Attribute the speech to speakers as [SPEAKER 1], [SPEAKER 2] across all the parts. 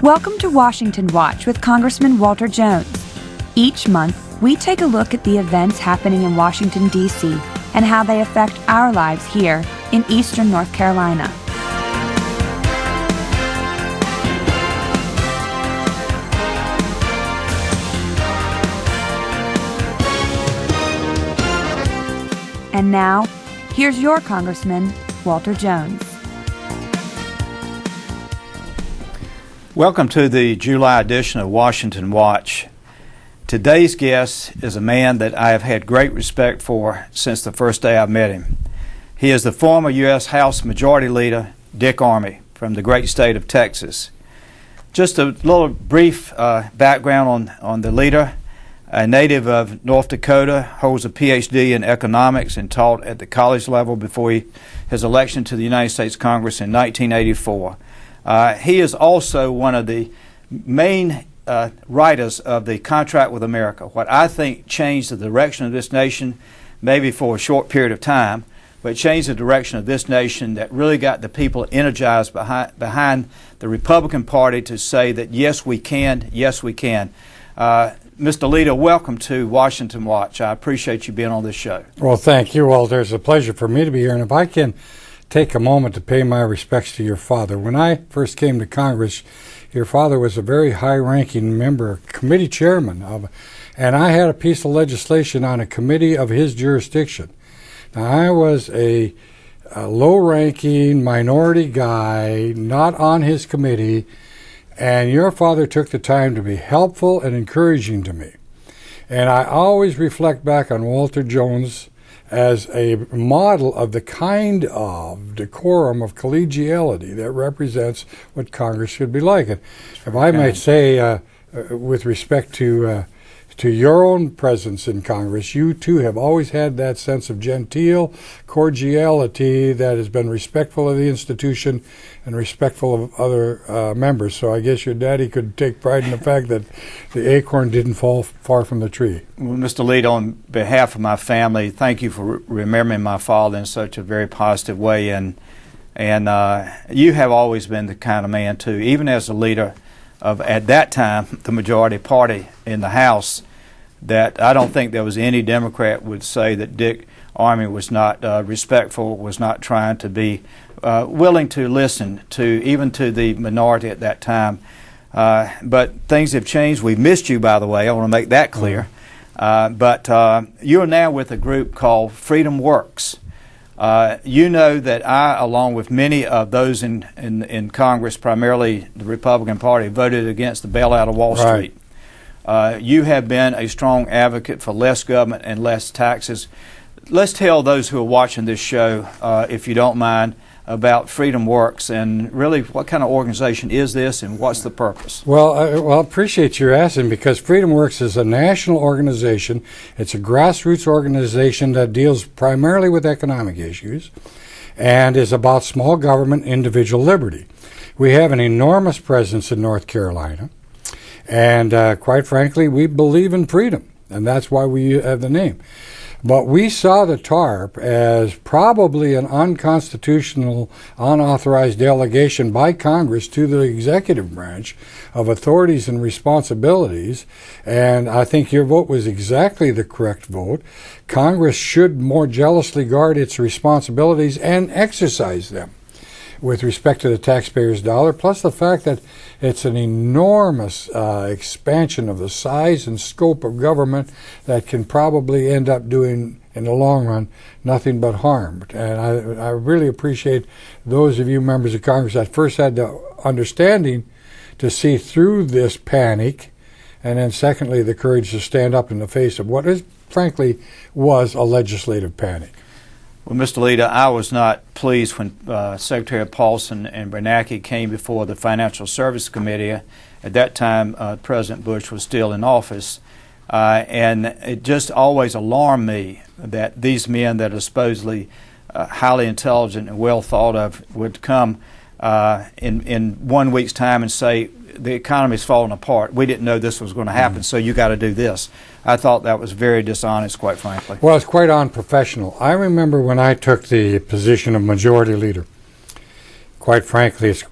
[SPEAKER 1] Welcome to Washington Watch with Congressman Walter Jones. Each month, we take a look at the events happening in Washington, D.C. and how they affect our lives here in eastern North Carolina. And now, here's your Congressman, Walter Jones.
[SPEAKER 2] Welcome to the July edition of Washington Watch. Today's guest is a man that I have had great respect for since the first day I met him. He is the former U.S. House Majority Leader, Dick Armey, from the great state of Texas. Just a little brief background on the leader. A native of North Dakota, holds a Ph.D. in economics and taught at the college level before his election to the United States Congress in 1984. He is also one of the main writers of the Contract with America, what I think changed the direction of this nation, maybe for a short period of time, but changed the direction of this nation that really got the people energized behind the Republican Party to say that yes, we can, yes, we can. Mr. Leader, welcome to Washington Watch. I appreciate you being on this show.
[SPEAKER 3] Well, thank you, Walter. It's a pleasure for me to be here. And if I can take a moment to pay my respects to your father. When I first came to Congress, your father was a very high-ranking member, committee chairman and I had a piece of legislation on a committee of his jurisdiction. Now, I was a low-ranking minority guy, not on his committee, and your father took the time to be helpful and encouraging to me. And I always reflect back on Walter Jones as a model of the kind of decorum of collegiality that represents what Congress should be like. And if I might say, with respect to your own presence in Congress, you too have always had that sense of genteel cordiality that has been respectful of the institution and respectful of other members. So I guess your daddy could take pride in the fact that the acorn didn't fall far from the tree.
[SPEAKER 2] Well, Mr. Leader, on behalf of my family, thank you for remembering my father in such a very positive way. And you have always been the kind of man, too, even as a leader of, at that time, the majority party in the House, that I don't think there was any Democrat would say that Dick Armey was not respectful, was not trying to be willing to listen to even to the minority at that time. But things have changed. We've missed you, by the way. I want to make that clear. But you are now with a group called Freedom Works. You know that I, along with many of those in Congress, primarily the Republican Party, voted against the bailout of Wall Street. You have been a strong advocate for less government and less taxes. Let's tell those who are watching this show, if you don't mind, about Freedom Works and really what kind of organization is this and what's the purpose?
[SPEAKER 3] Well, I appreciate your asking, because Freedom Works is a national organization. It's a grassroots organization that deals primarily with economic issues and is about small government, individual liberty. We have an enormous presence in North Carolina, and quite frankly, we believe in freedom, and that's why we have the name. But we saw the TARP as probably an unconstitutional, unauthorized delegation by Congress to the executive branch of authorities and responsibilities, and I think your vote was exactly the correct vote. Congress should more jealously guard its responsibilities and exercise them with respect to the taxpayer's dollar, plus the fact that it's an enormous expansion of the size and scope of government that can probably end up doing, in the long run, nothing but harm. And I really appreciate those of you members of Congress that first had the understanding to see through this panic, and then secondly, the courage to stand up in the face of what is, frankly, was a legislative panic.
[SPEAKER 2] Well, Mr. Leader, I was not pleased when Secretary Paulson and Bernanke came before the Financial Services Committee. At that time, President Bush was still in office. And it just always alarmed me that these men that are supposedly highly intelligent and well thought of would come in 1 week's time and say, the economy's falling apart. We didn't know this was going to happen, so you got to do this. I thought that was very dishonest, quite frankly.
[SPEAKER 3] Well, it's quite unprofessional. I remember when I took the position of majority leader. Quite frankly, it's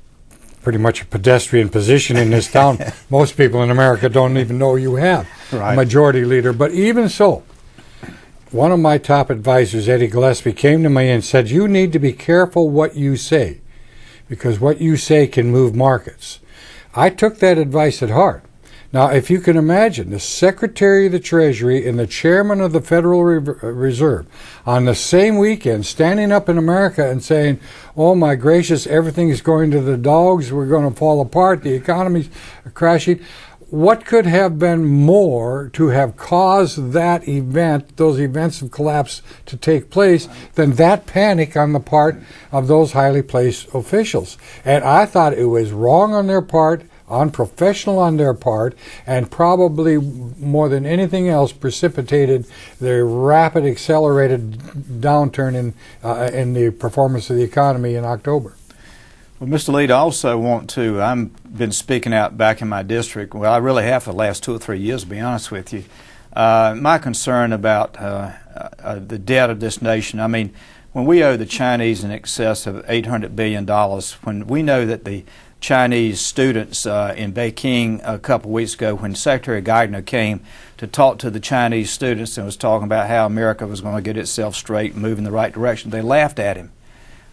[SPEAKER 3] pretty much a pedestrian position in this town. Most people in America don't even know you have a majority leader. But even so, one of my top advisors, Eddie Gillespie, came to me and said, you need to be careful what you say, because what you say can move markets. I took that advice at heart. Now, if you can imagine the Secretary of the Treasury and the Chairman of the Federal Reserve on the same weekend standing up in America and saying, oh my gracious, everything's going to the dogs, we're going to fall apart, the economy's crashing. What could have been more to have caused that event, those events of collapse to take place, than that panic on the part of those highly placed officials? And I thought it was wrong on their part, unprofessional on their part, and probably more than anything else precipitated the rapid accelerated downturn in the performance of the economy in October.
[SPEAKER 2] Well, Mr. Lead, I also want to, I've been speaking out back in my district. Well, I really have for the last 2 or 3 years, to be honest with you. My concern about the debt of this nation, I mean, when we owe the Chinese in excess of $800 billion, when we know that the Chinese students in Beijing a couple of weeks ago, when Secretary Geithner came to talk to the Chinese students and was talking about how America was going to get itself straight and move in the right direction, they laughed at him.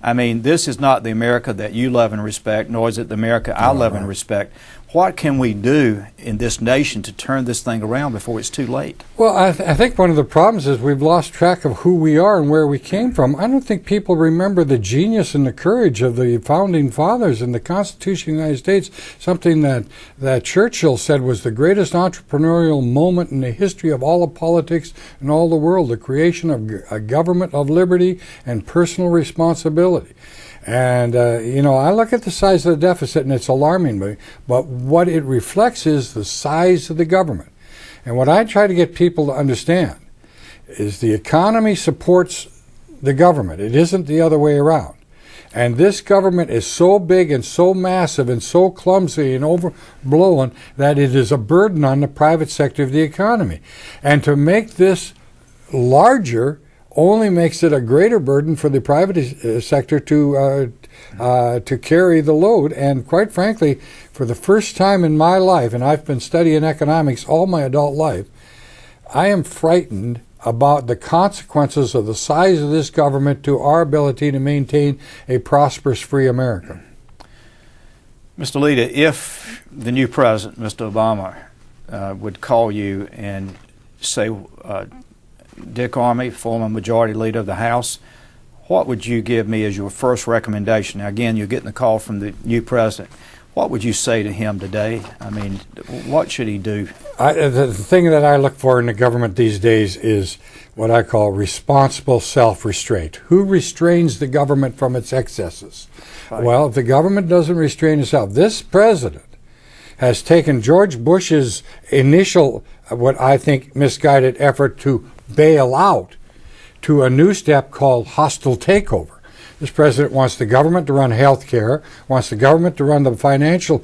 [SPEAKER 2] I mean, this is not the America that you love and respect, nor is it the America I love and respect. What can we do in this nation to turn this thing around before it's too late?
[SPEAKER 3] Well, I think one of the problems is we've lost track of who we are and where we came from. I don't think people remember the genius and the courage of the founding fathers and the Constitution of the United States, something that Churchill said was the greatest entrepreneurial moment in the history of all of politics and all the world, the creation of a government of liberty and personal responsibility. And, I look at the size of the deficit and it's alarming me, but what it reflects is the size of the government. And what I try to get people to understand is the economy supports the government. It isn't the other way around. And this government is so big and so massive and so clumsy and overblown that it is a burden on the private sector of the economy. And to make this larger only makes it a greater burden for the private sector to carry the load. And quite frankly, for the first time in my life, and I've been studying economics all my adult life, I am frightened about the consequences of the size of this government to our ability to maintain a prosperous, free America.
[SPEAKER 2] Mr. Leda, if the new president, Mr. Obama, would call you and say, Dick Armey, former majority leader of the House, what would you give me as your first recommendation? Now, again, you're getting the call from the new president. What would you say to him today? I mean, what should he do?
[SPEAKER 3] The thing that I look for in the government these days is what I call responsible self-restraint. Who restrains the government from its excesses? Right. Well, if the government doesn't restrain itself, this president has taken George Bush's initial, what I think, misguided effort to bail out to a new step called hostile takeover. This president wants the government to run health care, wants the government to run the financial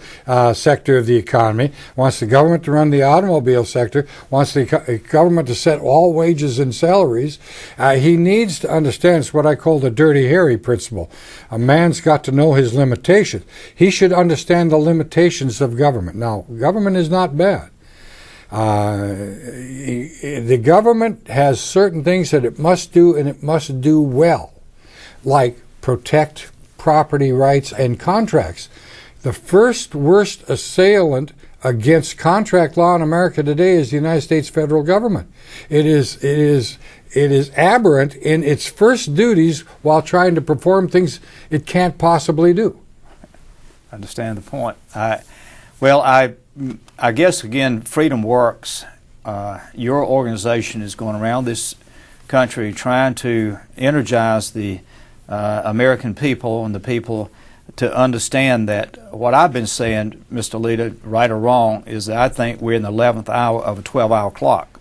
[SPEAKER 3] sector of the economy, wants the government to run the automobile sector, wants the government to set all wages and salaries. He needs to understand, it's what I call the Dirty Harry principle. A man's got to know his limitations. He should understand the limitations of government. Now, government is not bad. The government has certain things that it must do, and it must do well, like protect property rights and contracts. The first worst assailant against contract law in America today is the United States federal government. It is aberrant in its first duties while trying to perform things it can't possibly do.
[SPEAKER 2] I understand the point. I guess, again, Freedom Works, your organization is going around this country trying to energize the American people and the people to understand that what I've been saying, Mr. Leda, right or wrong, is that I think we're in the 11th hour of a 12-hour clock.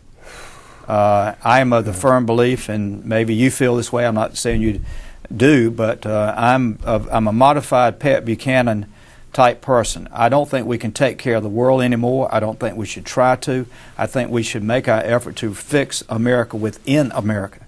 [SPEAKER 2] I am of the firm belief, and maybe you feel this way, I'm not saying you do, but I'm a modified Pat Buchanan type person. I don't think we can take care of the world anymore. I don't think we should try to. I think we should make our effort to fix America within America.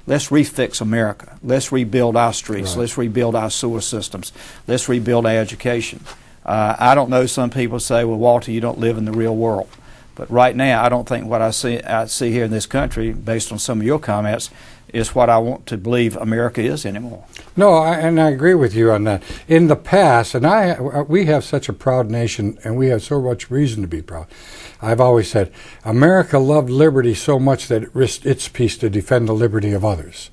[SPEAKER 2] Let's refix America. Let's rebuild our streets. Right. Let's rebuild our sewer systems. Let's rebuild our education. I don't know, some people say, well, Walter, you don't live in the real world. But right now, I don't think what I see here in this country, based on some of your comments, is what I want to believe America is anymore.
[SPEAKER 3] No, and I agree with you on that. In the past, and we have such a proud nation, and we have so much reason to be proud. I've always said, America loved liberty so much that it risked its peace to defend the liberty of others.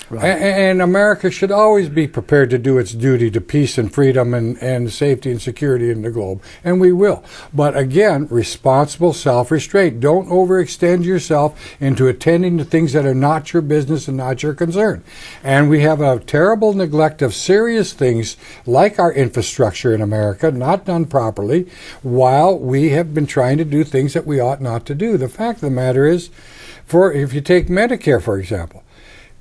[SPEAKER 3] Right. And America should always be prepared to do its duty to peace and freedom and safety and security in the globe. And we will. But again, responsible self-restraint. Don't overextend yourself into attending to things that are not your business and not your concern. And we have a terrible neglect of serious things like our infrastructure in America, not done properly, while we have been trying to do things that we ought not to do. The fact of the matter is, if you take Medicare, for example,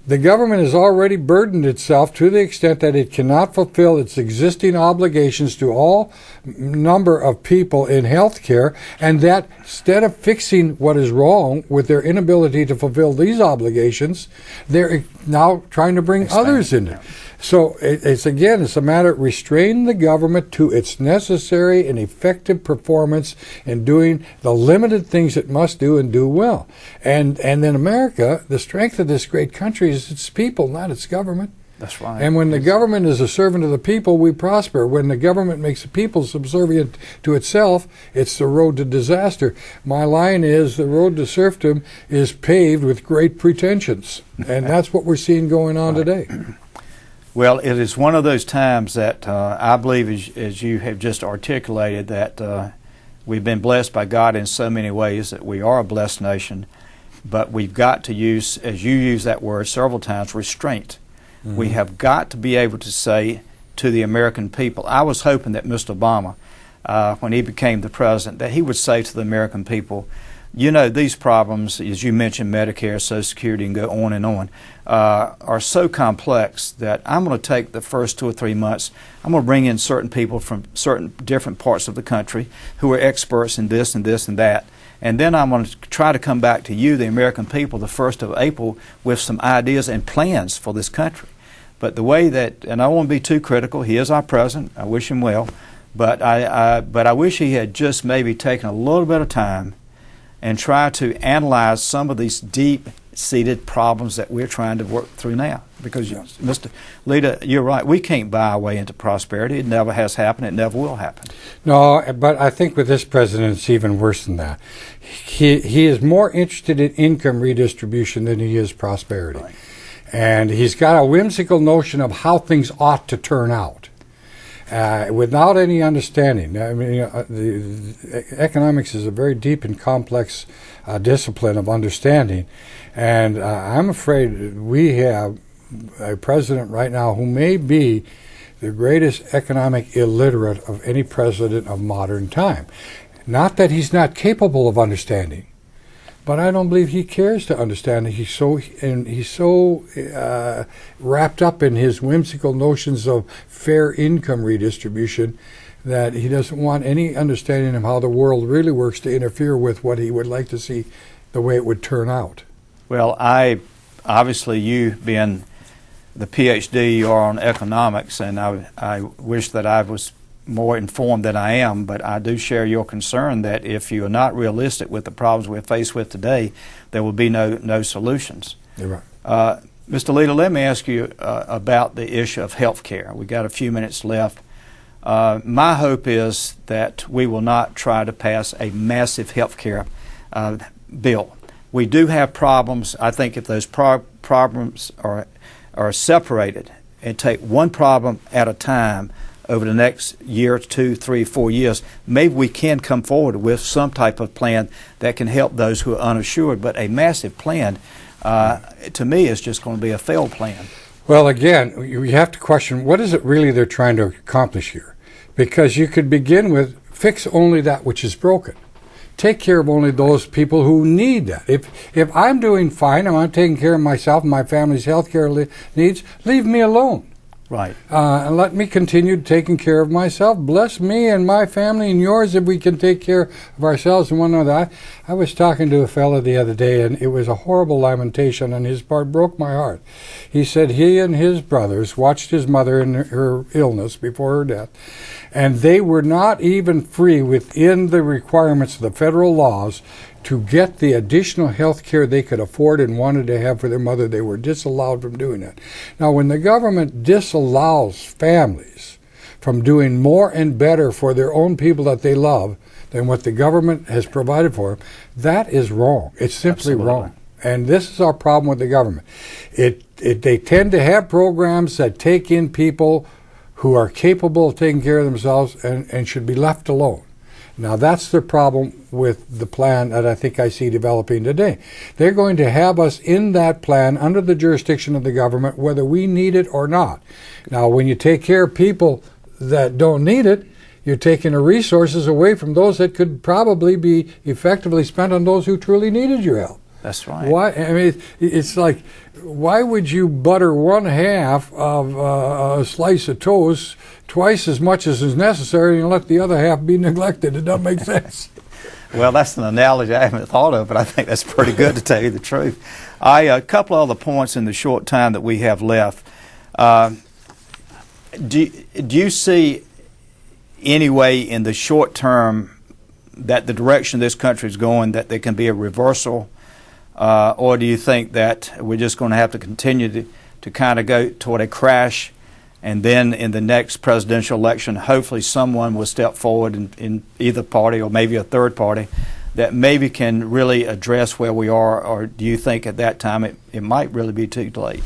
[SPEAKER 3] the government has already burdened itself to the extent that it cannot fulfill its existing obligations to all number of people in health care, and that instead of fixing what is wrong with their inability to fulfill these obligations, they're now trying to bring others in there. So it's a matter of restraining the government to its necessary and effective performance in doing the limited things it must do and do well. And then America, the strength of this great country is its people, not its government.
[SPEAKER 2] That's right.
[SPEAKER 3] And when the government is a servant of the people, we prosper. When the government makes the people subservient to itself, it's the road to disaster. My line is, the road to serfdom is paved with great pretensions. And that's what we're seeing going on today.
[SPEAKER 2] Well, it is one of those times that I believe, as you have just articulated, that we've been blessed by God in so many ways, that we are a blessed nation, but we've got to use, as you use that word several times, restraint. Mm-hmm. We have got to be able to say to the American people, I was hoping that Mr. Obama, when he became the president, that he would say to the American people, you know, these problems, as you mentioned, Medicare, Social Security, and go on, are so complex that I'm going to take the first 2 or 3 months, I'm going to bring in certain people from certain different parts of the country who are experts in this and this and that, and then I'm going to try to come back to you, the American people, the 1st of April with some ideas and plans for this country. But the way that, and I won't be too critical, he is our president, I wish him well, but I wish he had just maybe taken a little bit of time and try to analyze some of these deep-seated problems that we're trying to work through now. Because, Mr. Lita, you're right, we can't buy our way into prosperity. It never has happened. It never will happen.
[SPEAKER 3] No, but I think with this president, it's even worse than that. He is more interested in income redistribution than he is prosperity. Right. And he's got a whimsical notion of how things ought to turn out. Without any understanding. I mean, the economics is a very deep and complex discipline of understanding, and I'm afraid we have a president right now who may be the greatest economic illiterate of any president of modern time. Not that he's not capable of understanding, but I don't believe he cares to understand it. He's so wrapped up in his whimsical notions of fair income redistribution that he doesn't want any understanding of how the world really works to interfere with what he would like to see the way it would turn out.
[SPEAKER 2] Well, obviously you being the PhD you are on economics, and I wish that I was more informed than I am, but I do share your concern that if you are not realistic with the problems we're faced with today, there will be no solutions.
[SPEAKER 3] You're right.
[SPEAKER 2] Mr. Lita, let me ask you about the issue of health care. We've got a few minutes left. My hope is that we will not try to pass a massive health care bill. We do have problems. I think if those problems are separated and take one problem at a time, over the next year, 2, 3, 4 years, maybe we can come forward with some type of plan that can help those who are unassured. But a massive plan, to me, is just going to be a failed plan.
[SPEAKER 3] Well, again, you have to question, what is it really they're trying to accomplish here? Because you could begin with, fix only that which is broken. Take care of only those people who need that. If I'm doing fine, I'm taking care of myself and my family's health care needs, leave me alone.
[SPEAKER 2] Right.
[SPEAKER 3] And let me continue taking care of myself. Bless me and my family and yours if we can take care of ourselves and one another. I was talking to a fellow the other day, and it was a horrible lamentation on his part. Broke my heart. He said he and his brothers watched his mother in her illness before her death, and they were not even free within the requirements of the federal laws to get the additional health care they could afford and wanted to have for their mother. They were disallowed from doing it. Now, when the government disallows families from doing more and better for their own people that they love than what the government has provided for them, that is wrong. It's simply wrong. And this is our problem with the government. They tend to have programs that take in people who are capable of taking care of themselves and should be left alone. Now, that's the problem with the plan that I think I see developing today. They're going to have us in that plan under the jurisdiction of the government, whether we need it or not. Now, when you take care of people that don't need it, you're taking the resources away from those that could probably be effectively spent on those who truly needed your help.
[SPEAKER 2] That's right.
[SPEAKER 3] Why? I mean, it's like, why would you butter one half of a slice of toast twice as much as is necessary and let the other half be neglected? It doesn't make sense.
[SPEAKER 2] Well, that's an analogy I haven't thought of, but I think that's pretty good to tell you the truth. A couple of other points in the short time that we have left. Do you see any way in the short term that the direction this country is going, that there can be a reversal? Or do you think that we're just going to have to continue to kind of go toward a crash, and then in the next presidential election, hopefully someone will step forward in either party or maybe a third party that maybe can really address where we are? Or do you think at that time it might really be too late?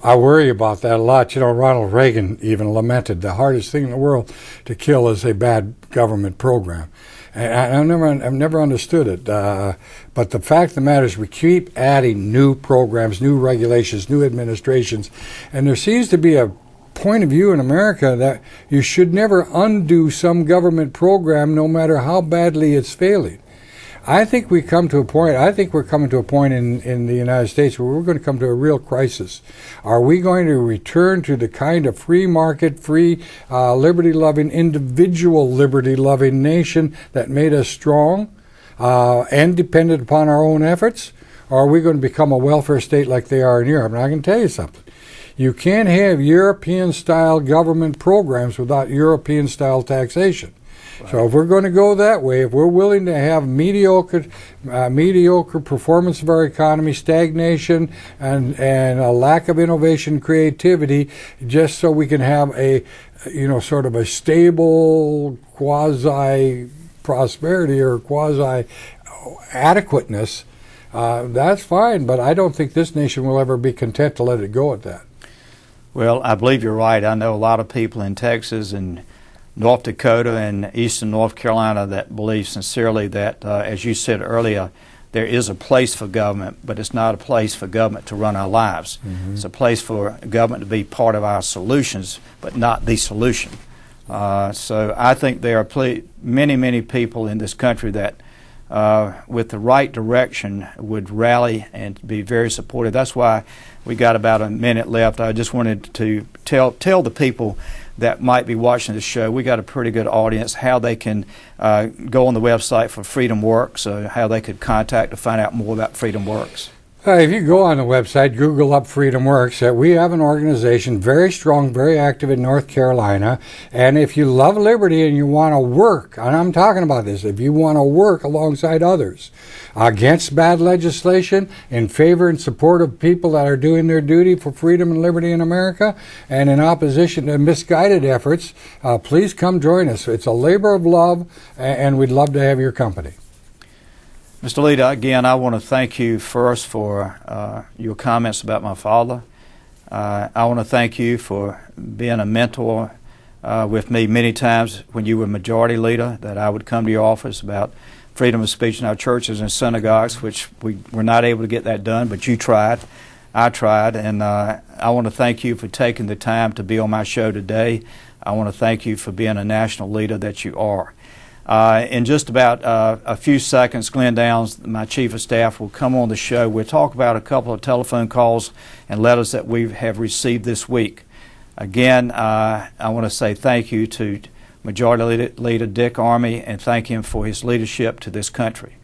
[SPEAKER 3] I worry about that a lot. You know, Ronald Reagan even lamented the hardest thing in the world to kill is a bad government program. And I've never understood it. But the fact of the matter is we keep adding new programs, new regulations, new administrations, and there seems to be a point of view in America that you should never undo some government program no matter how badly it's failing. I think we're coming to a point in the United States where we're going to come to a real crisis. Are we going to return to the kind of free market, free, liberty-loving, individual liberty-loving nation that made us strong and dependent upon our own efforts? Or are we going to become a welfare state like they are in Europe? And I can tell you something. You can't have European-style government programs without European-style taxation. So if we're going to go that way, if we're willing to have mediocre performance of our economy, stagnation, and a lack of innovation, creativity, just so we can have a, sort of a stable quasi prosperity or quasi adequateness, that's fine. But I don't think this nation will ever be content to let it go at that.
[SPEAKER 2] Well, I believe you're right. I know a lot of people in Texas and North Dakota and eastern North Carolina that believe sincerely that, as you said earlier, there is a place for government, but it's not a place for government to run our lives. Mm-hmm. It's a place for government to be part of our solutions, but not the solution. So I think there are many, many people in this country that, with the right direction, would rally and be very supportive. That's why we got about a minute left. I just wanted to tell the people that might be watching the show, we got a pretty good audience, how they can go on the website for Freedom Works, how they could contact to find out more about Freedom Works.
[SPEAKER 3] If you go on the website, Google up Freedom Works, we have an organization very strong, very active in North Carolina. And if you love liberty and you want to work, and I'm talking about this, if you want to work alongside others against bad legislation, in favor and support of people that are doing their duty for freedom and liberty in America, and in opposition to misguided efforts, please come join us. It's a labor of love, and we'd love to have your company.
[SPEAKER 2] Mr. Lita, again, I want to thank you first for your comments about my father. I want to thank you for being a mentor with me many times when you were majority leader, that I would come to your office about freedom of speech in our churches and synagogues, which we were not able to get that done, but you tried. I tried, and I want to thank you for taking the time to be on my show today. I want to thank you for being a national leader that you are. In just about a few seconds, Glenn Downs, my chief of staff, will come on the show. We'll talk about a couple of telephone calls and letters that we have received this week. Again, I want to say thank you to Majority Leader Dick Armey and thank him for his leadership to this country.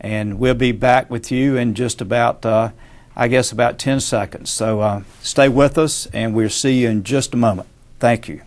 [SPEAKER 2] And we'll be back with you in just about, I guess, about 10 seconds. So stay with us, and we'll see you in just a moment. Thank you.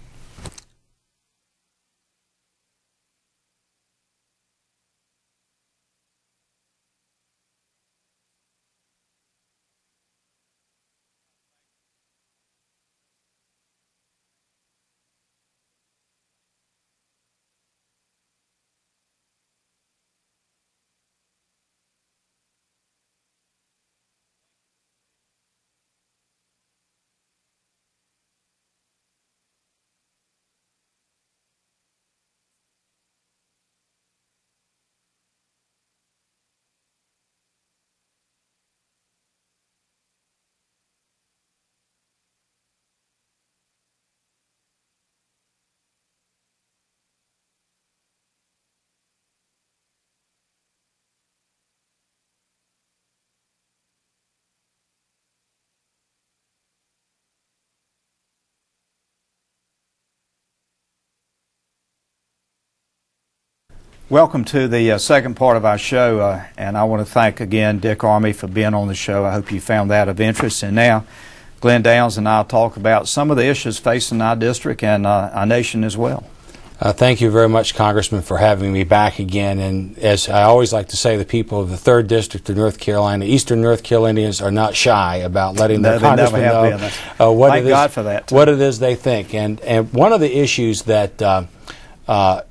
[SPEAKER 2] Welcome to the second part of our show, and I want to thank again Dick Armey for being on the show. I hope you found that of interest. And now Glenn Downs and I will talk about some of the issues facing our district and our nation as well.
[SPEAKER 4] Thank you very much, Congressman, for having me back again. And as I always like to say, the people of the 3rd District of North Carolina, Eastern North Carolinians, are not shy about letting their congressman know what it is they think. And one of the issues that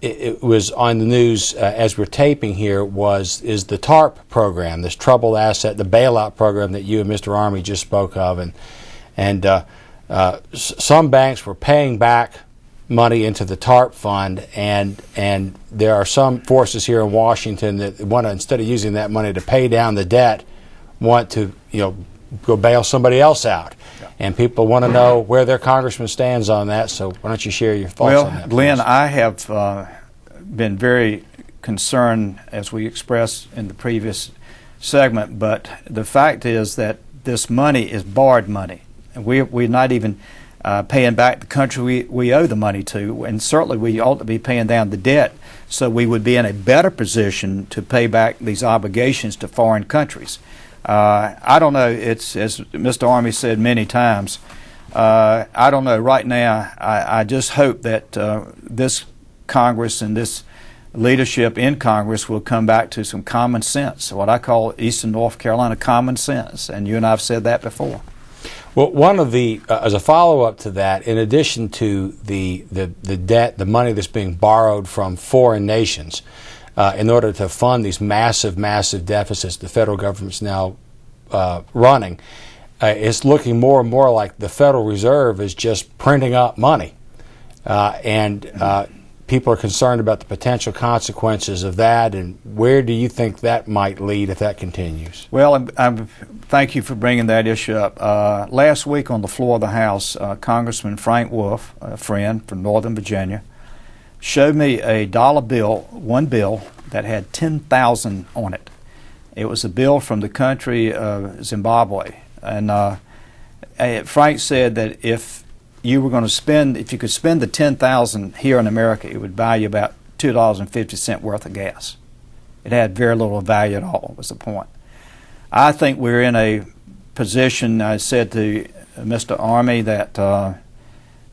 [SPEAKER 4] it was on the news as we're taping here is the TARP program, this troubled asset, the bailout program that you and Mr. Armey just spoke of, and some banks were paying back money into the TARP fund, and there are some forces here in Washington that want to, instead of using that money to pay down the debt, want to go bail somebody else out. And people want to know where their congressman stands on that, so why don't you share your thoughts on that?
[SPEAKER 2] Well, Glenn, I have been very concerned, as we expressed in the previous segment, but the fact is that this money is borrowed money. We're not even paying back the country we owe the money to, and certainly we ought to be paying down the debt so we would be in a better position to pay back these obligations to foreign countries. I don't know, it's, as Mr. Armey said many times, I don't know, right now I just hope that this Congress and this leadership in Congress will come back to some common sense, what I call Eastern North Carolina common sense, and you and I have said that before.
[SPEAKER 4] Well, one of the, as a follow-up to that, in addition to the debt, the money that's being borrowed from foreign nations, in order to fund these massive deficits the federal government's now running, it's looking more and more like the Federal Reserve is just printing up money. People are concerned about the potential consequences of that, and where do you think that might lead if that continues?
[SPEAKER 2] Well, thank you for bringing that issue up. Last week on the floor of the House, Congressman Frank Wolf, a friend from Northern Virginia, showed me a dollar bill, one bill, that had 10,000 on it. It was a bill from the country of Zimbabwe. And Frank said that if you were going to spend, if you could spend the 10,000 here in America, it would buy you about $2.50 worth of gas. It had very little value at all, was the point. I think we're in a position, I said to Mr. Armey, that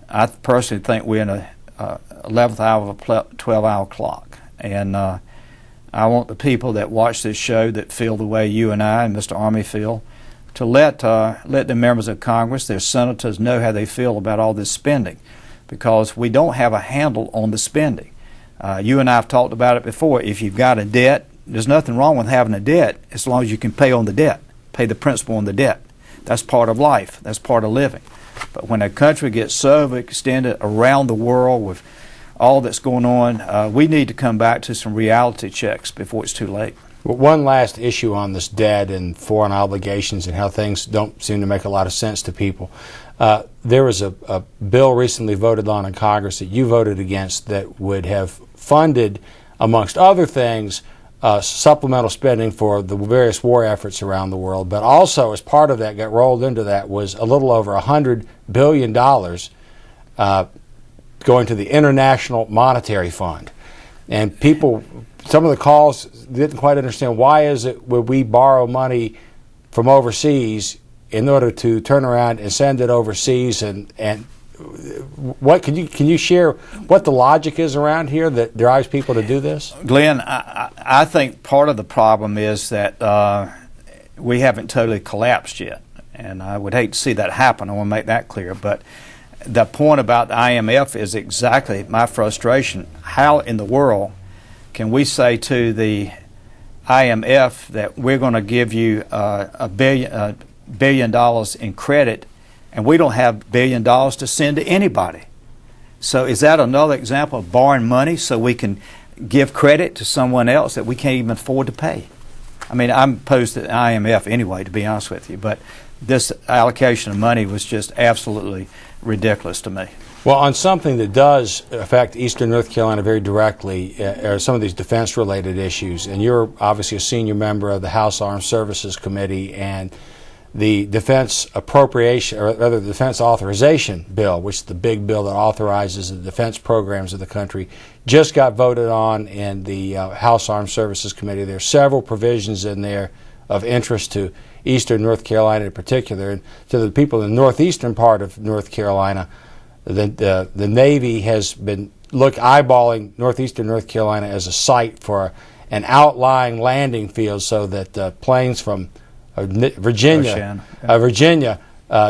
[SPEAKER 2] I personally think we're in a 11th hour of a 12-hour clock. And I want the people that watch this show that feel the way you and I and Mr. Armey feel to let the members of Congress, their senators, know how they feel about all this spending, because we don't have a handle on the spending. You and I have talked about it before. If you've got a debt, there's nothing wrong with having a debt as long as you can pay on the debt, pay the principal on the debt. That's part of life. That's part of living. But when a country gets so extended around the world with all that's going on, we need to come back to some reality checks before it's too late.
[SPEAKER 4] Well, one last issue on this debt and foreign obligations and how things don't seem to make a lot of sense to people. There was a bill recently voted on in Congress that you voted against that would have funded, amongst other things, supplemental spending for the various war efforts around the world. But also, as part of that, got rolled into that, was a little over $100 billion going to the International Monetary Fund. And people, some of the calls didn't quite understand, why is it would we borrow money from overseas in order to turn around and send it overseas, and what can you share what the logic is around here that drives people to do this?
[SPEAKER 2] Glenn, I think part of the problem is that we haven't totally collapsed yet, and I would hate to see that happen. I want to make that clear. But the point about the IMF is exactly my frustration. How in the world can we say to the IMF that we're going to give you $1 billion in credit, and we don't have $1 billion to send to anybody? So is that another example of borrowing money so we can give credit to someone else that we can't even afford to pay? I mean, I'm opposed to the IMF anyway, to be honest with you, but this allocation of money was just absolutely ridiculous to me.
[SPEAKER 4] Well, on something that does affect Eastern North Carolina very directly are some of these defense-related issues, and you're obviously a senior member of the House Armed Services Committee, and the Defense Appropriation, or rather the Defense Authorization Bill, which is the big bill that authorizes the defense programs of the country, just got voted on in the House Armed Services Committee. There are several provisions in there of interest to Eastern North Carolina in particular, and to the people in the northeastern part of North Carolina. The Navy has been eyeballing northeastern North Carolina as a site for an outlying landing field so that planes from Virginia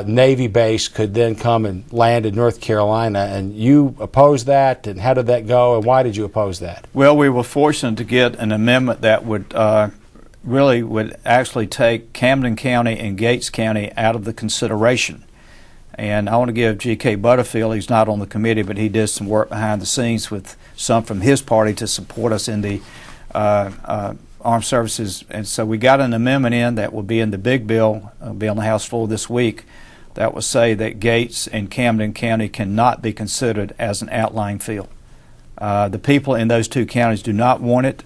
[SPEAKER 4] Navy base could then come and land in North Carolina. And you opposed that, and how did that go, and why did you oppose that?
[SPEAKER 2] Well, we were fortunate to get an amendment that would actually take Camden County and Gates County out of the consideration. And I want to give G.K. Butterfield, he's not on the committee, but he did some work behind the scenes with some from his party to support us in the armed services. And so we got an amendment in that will be in the big bill, be on the House floor this week, that will say that Gates and Camden County cannot be considered as an outlying field. The people in those two counties do not want it.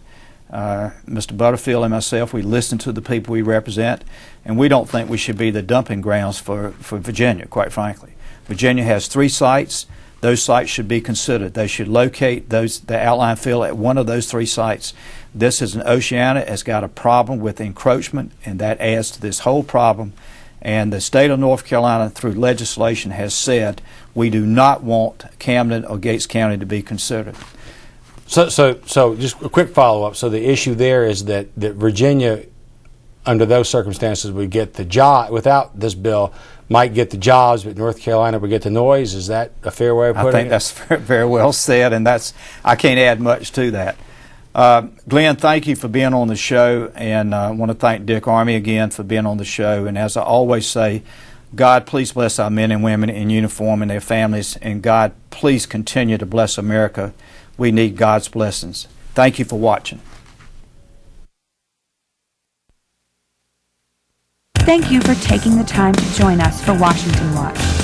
[SPEAKER 2] Mr. Butterfield and myself, we listen to the people we represent, and we don't think we should be the dumping grounds for Virginia, quite frankly. Virginia has 3 sites. Those sites should be considered. They should locate the outlying field at one of those 3 sites. This is an Oceana. It's got a problem with encroachment, and that adds to this whole problem. And the state of North Carolina, through legislation, has said we do not want Camden or Gates County to be considered.
[SPEAKER 4] So just a quick follow-up. So the issue there is that Virginia, under those circumstances, would get the job, without this bill, might get the jobs, but North Carolina would get the noise. Is that a fair way of putting it?
[SPEAKER 2] I think that's very well said, and I can't add much to that. Glenn, thank you for being on the show, and I want to thank Dick Armey again for being on the show. And as I always say, God, please bless our men and women in uniform and their families, and God, please continue to bless America. We need God's blessings. Thank you for watching.
[SPEAKER 1] Thank you for taking the time to join us for Washington Watch.